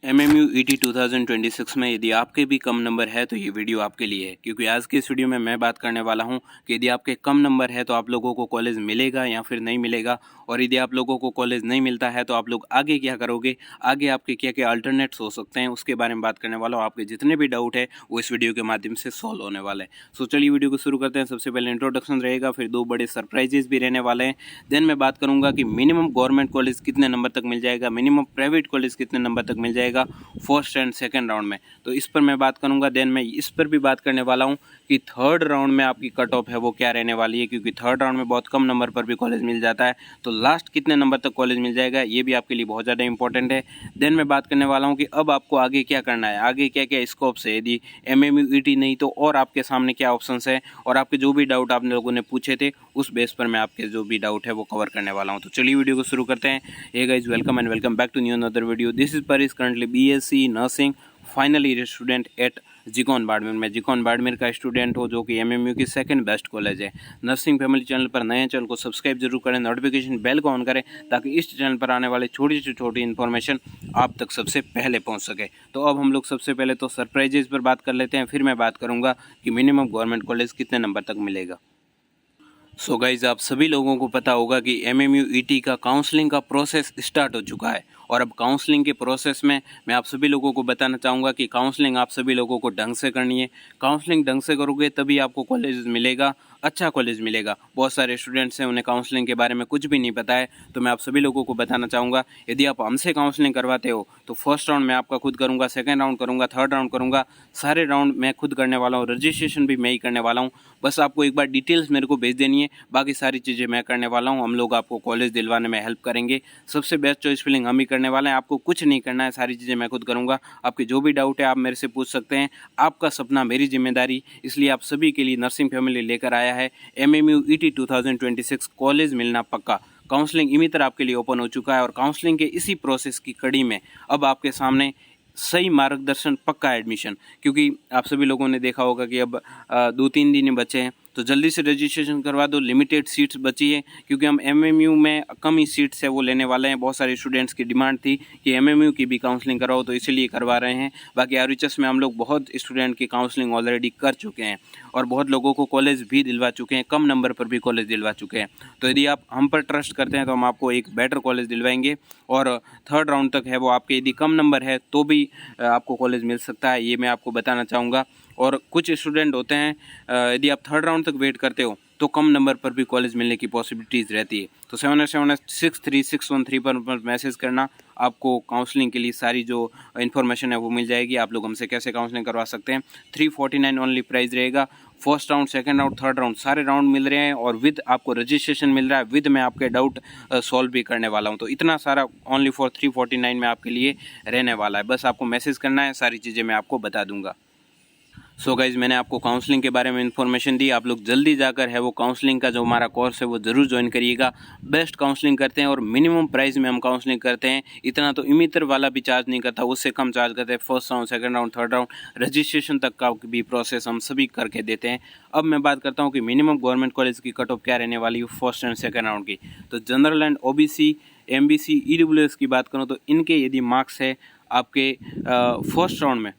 MMU ET 2026 में यदि आपके भी कम नंबर है तो ये वीडियो आपके लिए है, क्योंकि आज के इस वीडियो में मैं बात करने वाला हूं कि यदि आपके कम नंबर है तो आप लोगों को कॉलेज मिलेगा या फिर नहीं मिलेगा, और यदि आप लोगों को कॉलेज नहीं मिलता है तो आप लोग आगे क्या करोगे, आगे आपके क्या क्या अल्टरनेट्स हो सकते हैं उसके बारे में बात करने वाला हूँ। आपके जितने भी डाउट है वो इस वीडियो के माध्यम से सॉल्व होने वाले हैं। सो चलिए वीडियो को शुरू करते हैं। सबसे पहले इंट्रोडक्शन रहेगा, फिर दो बड़े सरप्राइजेस भी रहने वाले हैं। देन मैं बात करूंगा कि मिनिमम गवर्नमेंट कॉलेज कितने नंबर तक मिल जाएगा, मिनिमम प्राइवेट कॉलेज कितने नंबर तक मिल जाएगा फर्स्ट एंड सेकंड राउंड में, तो इस पर मैं बात करूंगा। देन मैं इस पर भी बात करने वाला हूं कि थर्ड राउंड में आपकी कट ऑफ है वो क्या रहने वाली है, क्योंकि थर्ड राउंड में बहुत कम नंबर पर भी कॉलेज मिल जाता है, तो लास्ट कितने नंबर तक कॉलेज मिल जाएगा ये भी आपके लिए बहुत ज़्यादा इंपॉर्टेंट है। देन मैं बात करने वाला हूँ कि अब आपको आगे क्या करना है, आगे क्या क्या स्कोप्स है, यदि MMU ET नहीं तो और आपके सामने क्या ऑप्शंस है, और आपके जो भी डाउट आप लोगों ने पूछे थे उस बेस पर मैं आपके जो भी डाउट है वो कवर करने वाला हूँ। तो चलिए वीडियो को शुरू करते हैं। Hey guys, welcome and welcome back to new another video. This is परिस, currently BSc nursing final year student at जिकॉन बाड़मेर। मैं जिकॉन बाड़मेर का स्टूडेंट हूँ, जो कि MMU की सेकंड बेस्ट कॉलेज है। नर्सिंग फैमिली चैनल पर नए चैनल को सब्सक्राइब जरूर करें, नोटिफिकेशन बेल को ऑन करें, ताकि इस चैनल पर आने वाले छोटी से छोटी इन्फॉर्मेशन आप तक सबसे पहले पहुँच सके। तो अब हम लोग सबसे पहले तो सरप्राइजेज पर बात कर लेते हैं, फिर मैं बात करूँगा कि मिनिमम गवर्नमेंट कॉलेज कितने नंबर तक मिलेगा। सो गाइज, आप सभी लोगों को पता होगा कि MMU ET का काउंसलिंग का प्रोसेस स्टार्ट हो चुका है, और अब काउंसलिंग के प्रोसेस में मैं आप सभी लोगों को बताना चाहूँगा कि काउंसलिंग आप सभी लोगों को ढंग से करनी है। काउंसलिंग ढंग से करोगे तभी आपको कॉलेज मिलेगा, अच्छा कॉलेज मिलेगा। बहुत सारे स्टूडेंट्स हैं, उन्हें काउंसलिंग के बारे में कुछ भी नहीं पता है, तो मैं आप सभी लोगों को बताना चाहूँगा, यदि आप हमसे काउंसलिंग करवाते हो तो फर्स्ट राउंड मैं आपका खुद करूँगा, सेकंड राउंड करूँगा, थर्ड राउंड करूँगा, सारे राउंड मैं खुद करने वाला हूँ, रजिस्ट्रेशन भी मैं ही करने वाला हूँ। बस आपको एक बार डिटेल्स मेरे को भेज देनी है, बाकी सारी चीज़ें मैं करने वाला हूँ। हम लोग आपको कॉलेज दिलवाने में हेल्प करेंगे, सबसे बेस्ट चॉइस फिलिंग हम ही करने वाले हैं। आपको कुछ नहीं करना है, सारी चीज़ें मैं खुद करूँगा। आपके जो भी डाउट है आप मेरे से पूछ सकते हैं, आपका सपना मेरी जिम्मेदारी, इसलिए आप सभी के लिए नर्सिंग फैमिली लेकर आया है MMU ET 2026 कॉलेज मिलना पक्का। काउंसलिंग इमितर आपके लिए ओपन हो चुका है, और काउंसलिंग के इसी प्रोसेस की कड़ी में अब आपके सामने सही मार्गदर्शन, पक्का एडमिशन, क्योंकि आप सभी लोगों ने देखा होगा कि अब 2-3 दिन बचे हैं, तो जल्दी से रजिस्ट्रेशन करवा दो। लिमिटेड सीट्स बची है, क्योंकि हम MMU में कम ही सीट्स है वो लेने वाले हैं। बहुत सारे स्टूडेंट्स की डिमांड थी कि MMU की भी काउंसलिंग कराओ, तो इसीलिए करवा रहे हैं। बाकी RHS में हम लोग बहुत स्टूडेंट की काउंसलिंग ऑलरेडी कर चुके हैं, और बहुत लोगों को कॉलेज भी दिलवा चुके हैं, कम नंबर पर भी कॉलेज दिलवा चुके हैं। तो यदि आप हम पर ट्रस्ट करते हैं तो हम आपको एक बेटर कॉलेज दिलवाएंगे, और थर्ड राउंड तक है वो आपके यदि कम नंबर है तो भी आपको कॉलेज मिल सकता है, ये मैं आपको बताना चाहूँगा। और कुछ स्टूडेंट होते हैं, यदि आप थर्ड राउंड तक वेट करते हो तो कम नंबर पर भी कॉलेज मिलने की पॉसिबिलिटीज़ रहती है। तो 7878633613 पर मैसेज करना, आपको काउंसलिंग के लिए सारी जो इन्फॉर्मेशन है वो मिल जाएगी। आप लोग हमसे कैसे काउंसलिंग करवा सकते हैं। 349 ओनली प्राइस रहेगा। First round, second round, third round सारे राउंड मिल रहे हैं, और विद आपको रजिस्ट्रेशन मिल रहा है, विद मैं आपके डाउट सॉल्व भी करने वाला हूं। तो इतना सारा ओनली फॉर 349 में आपके लिए रहने वाला है। बस आपको मैसेज करना है, सारी चीज़ें मैं आपको बता दूंगा। सो गाइज, मैंने आपको काउंसलिंग के बारे में इन्फॉर्मेशन दी। आप लोग जल्दी जाकर है वो काउंसलिंग का जो हमारा कोर्स है वो ज़रूर ज्वाइन करिएगा। बेस्ट काउंसलिंग करते हैं, और मिनिमम प्राइस में हम काउंसलिंग करते हैं। इतना तो इमितर वाला भी चार्ज नहीं करता, उससे कम चार्ज करते हैं। First round, second round, third round, registration तक का भी प्रोसेस हम सभी करके देते हैं। अब मैं बात करता हूँ कि मिनिमम गवर्नमेंट कॉलेज की कट ऑफ क्या रहने वाली है फर्स्ट एंड सेकेंड राउंड की। तो general and OBC, MBC, EWS की बात करूँ तो इनके यदि मार्क्स है आपके फर्स्ट राउंड में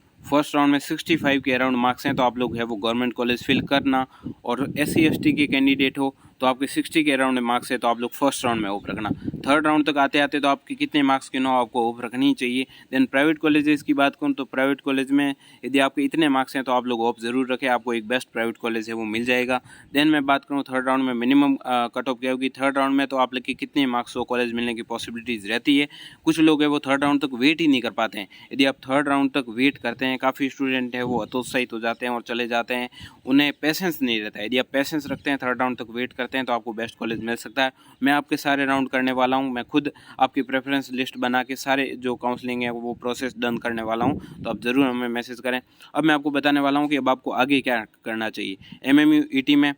65 के अराउंड मार्क्स हैं, तो आप लोग है वो गवर्नमेंट कॉलेज फिल करना। और SC ST के कैंडिडेट हो तो आपके 60 के अराउंड मार्क्स है, तो आप लोग फर्स्ट राउंड में होप रखना। थर्ड राउंड तक आते आते तो आपके कितने मार्क्स के नो आपको होप रखनी ही चाहिए। देन प्राइवेट कॉलेजेस की बात करूँ तो प्राइवेट कॉलेज में यदि आपके इतने मार्क्स हैं तो आप लोग होप ज़रूर रखें, आपको एक बेस्ट प्राइवेट कॉलेज है वो मिल जाएगा। देन मैं बात करूँ थर्ड राउंड में मिनिमम कट ऑफ क्या होगी। थर्ड राउंड में तो आप लोग के कितने मार्क्स हो कॉलेज मिलने की पॉसिबिलिटीज़ रहती है। कुछ लोग है वो थर्ड राउंड तक वेट ही नहीं कर पाते हैं। यदि आप थर्ड राउंड तक वेट करते हैं, काफ़ी स्टूडेंट है वो हतोत्साहित हो जाते हैं और चले जाते हैं, उन्हें पेशेंस नहीं रहता है। यदि आप पेशेंस रखते हैं, थर्ड राउंड तक वेट करते हैं, तो आपको बेस्ट कॉलेज मिल सकता है। मैं आपके सारे राउंड करने वाला हूं, मैं खुद आपकी प्रेफरेंस लिस्ट बना के सारे जो काउंसलिंग है वो प्रोसेस डन करने वाला हूं, तो आप ज़रूर हमें मैसेज करें। अब मैं आपको बताने वाला हूं कि अब आपको आगे क्या करना चाहिए। MMU ET में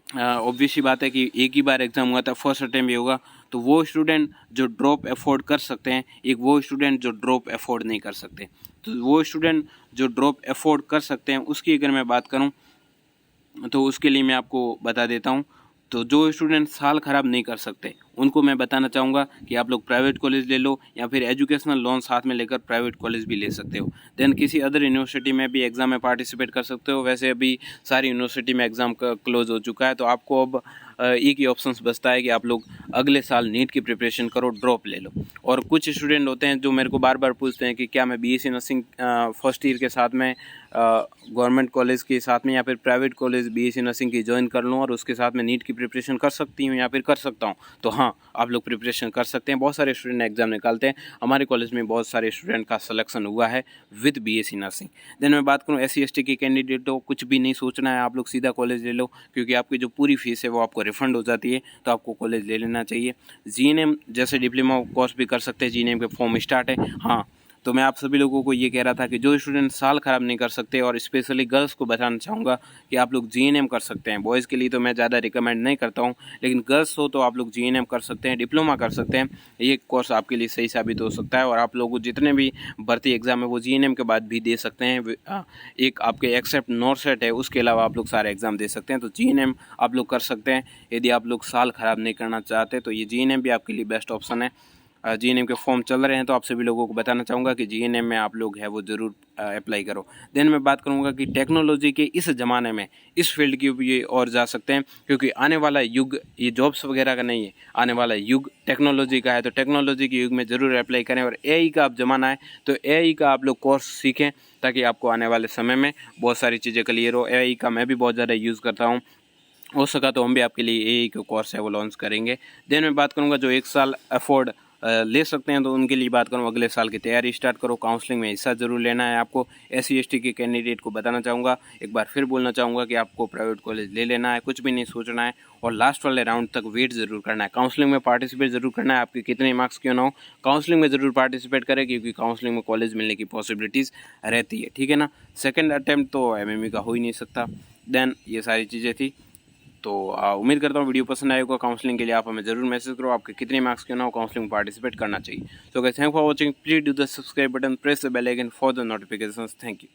ऑब्वियस ही बात है कि एक ही बार एग्ज़ाम हुआ था, फर्स्ट अटेम्प्ट भी होगा, तो वो स्टूडेंट जो ड्रॉप अफोर्ड कर सकते हैं, एक वो स्टूडेंट जो ड्रॉप अफोर्ड नहीं कर सकते। तो वो स्टूडेंट जो ड्रॉप अफोर्ड कर सकते हैं उसकी अगर मैं बात करूं तो उसके लिए मैं आपको बता देता हूं। तो जो स्टूडेंट साल ख़राब नहीं कर सकते उनको मैं बताना चाहूँगा कि आप लोग प्राइवेट कॉलेज ले लो या फिर एजुकेशनल लोन साथ में लेकर प्राइवेट कॉलेज भी ले सकते हो। देन किसी अदर यूनिवर्सिटी में भी एग्ज़ाम में पार्टिसिपेट कर सकते हो। वैसे अभी सारी यूनिवर्सिटी में एग्ज़ाम क्लोज हो चुका है, तो आपको अब एक ही ऑप्शन बचता है कि आप लोग अगले साल नीट की प्रिपरेशन करो, ड्रॉप ले लो। और कुछ स्टूडेंट होते हैं जो मेरे को बार बार पूछते हैं कि क्या मैं बीएससी नर्सिंग फर्स्ट ईयर के साथ में गवर्नमेंट कॉलेज के साथ में या फिर प्राइवेट कॉलेज बीएससी नर्सिंग की ज्वाइन कर लूँ और उसके साथ में नीट की प्रिपरेशन कर सकती हूँ या फिर कर सकता हूँ। तो हाँ, आप लोग प्रिपरेशन कर सकते हैं। बहुत सारे स्टूडेंट एग्जाम निकालते हैं, हमारे कॉलेज में बहुत सारे स्टूडेंट का सिलेक्शन हुआ है विद बीएससी नर्सिंग। देन मैं बात करूँ एससी एसटी के कैंडिडेट हो, कुछ भी नहीं सोचना है, आप लोग सीधा कॉलेज ले लो, क्योंकि आपकी जो पूरी फीस है वो आपको रिफंड हो जाती है, तो आपको कॉलेज ले लेना चाहिए। जीएनएम जैसे डिप्लोमा कोर्स भी कर सकते हैं, जीएनएम के फॉर्म स्टार्ट है। हाँ, तो मैं आप सभी लोगों को ये कह रहा था कि जो स्टूडेंट साल ख़राब नहीं कर सकते, और स्पेशली गर्ल्स को बताना चाहूँगा कि आप लोग जीएनएम कर सकते हैं। बॉयज़ के लिए तो मैं ज़्यादा रिकमेंड नहीं करता हूँ, लेकिन गर्ल्स हो तो आप लोग जीएनएम कर सकते हैं, डिप्लोमा कर सकते हैं। ये कोर्स आपके लिए सही साबित हो सकता है, और आप लोग जितने भी भर्ती एग्जाम है वो जीएनएम के बाद भी दे सकते हैं। एक आपके एक्सेप्ट नॉर्सेट है, उसके अलावा आप लोग सारे एग्जाम दे सकते हैं। तो जीएनएम आप लोग कर सकते हैं। यदि आप लोग साल ख़राब नहीं करना चाहते तो ये जीएनएम भी आपके लिए बेस्ट ऑप्शन है। जीएनएम के फॉर्म चल रहे हैं, तो आप सभी लोगों को बताना चाहूँगा कि जीएनएम में आप लोग है वो ज़रूर अप्लाई करो। देन मैं बात करूँगा कि टेक्नोलॉजी के इस ज़माने में इस फील्ड की भी और जा सकते हैं, क्योंकि आने वाला युग ये जॉब्स वगैरह का नहीं है, आने वाला युग टेक्नोलॉजी का है। तो टेक्नोलॉजी के युग में ज़रूर अप्लाई करें, और एआई का अब ज़माना है, तो एआई का आप लोग कोर्स सीखें ताकि आपको आने वाले समय में बहुत सारी चीज़ें क्लियर हो। एआई का मैं भी बहुत ज़्यादा यूज़ करता हूँ, हो सका तो हम भी आपके लिए एआई का कोर्स है वो लॉन्च करेंगे। देन मैं बात करूँगा जो एक साल अफोर्ड ले सकते हैं, तो उनके लिए बात करूँ, अगले साल की तैयारी स्टार्ट करो, काउंसलिंग में हिस्सा ज़रूर लेना है आपको। एससी एसटी के कैंडिडेट को बताना चाहूँगा, एक बार फिर बोलना चाहूँगा कि आपको प्राइवेट कॉलेज ले लेना है, कुछ भी नहीं सोचना है, और लास्ट वाले राउंड तक वेट ज़रूर करना है। काउंसलिंग में पार्टिसिपेट ज़रूर करना है, आपके कितने मार्क्स क्यों ना हो, काउंसलिंग में ज़रूर पार्टिसिपेट करें, क्योंकि काउंसलिंग में कॉलेज मिलने की पॉसिबिलिटीज़ रहती है। ठीक है ना। सेकेंड अटैम्प्ट तो एमएमई का हो ही नहीं सकता। देन ये सारी चीज़ें थी। तो उम्मीद करता हूँ वीडियो पसंद आएगा। काउंसलिंग के लिए आप हमें ज़रूर मैसेज करो, आपके कितने मार्क्स क्यों ना हो, काउंसलिंग में पार्टिसिपेट करना चाहिए। So guys, thank for watching, please do the subscribe button, press the bell icon for the notifications. Thank you.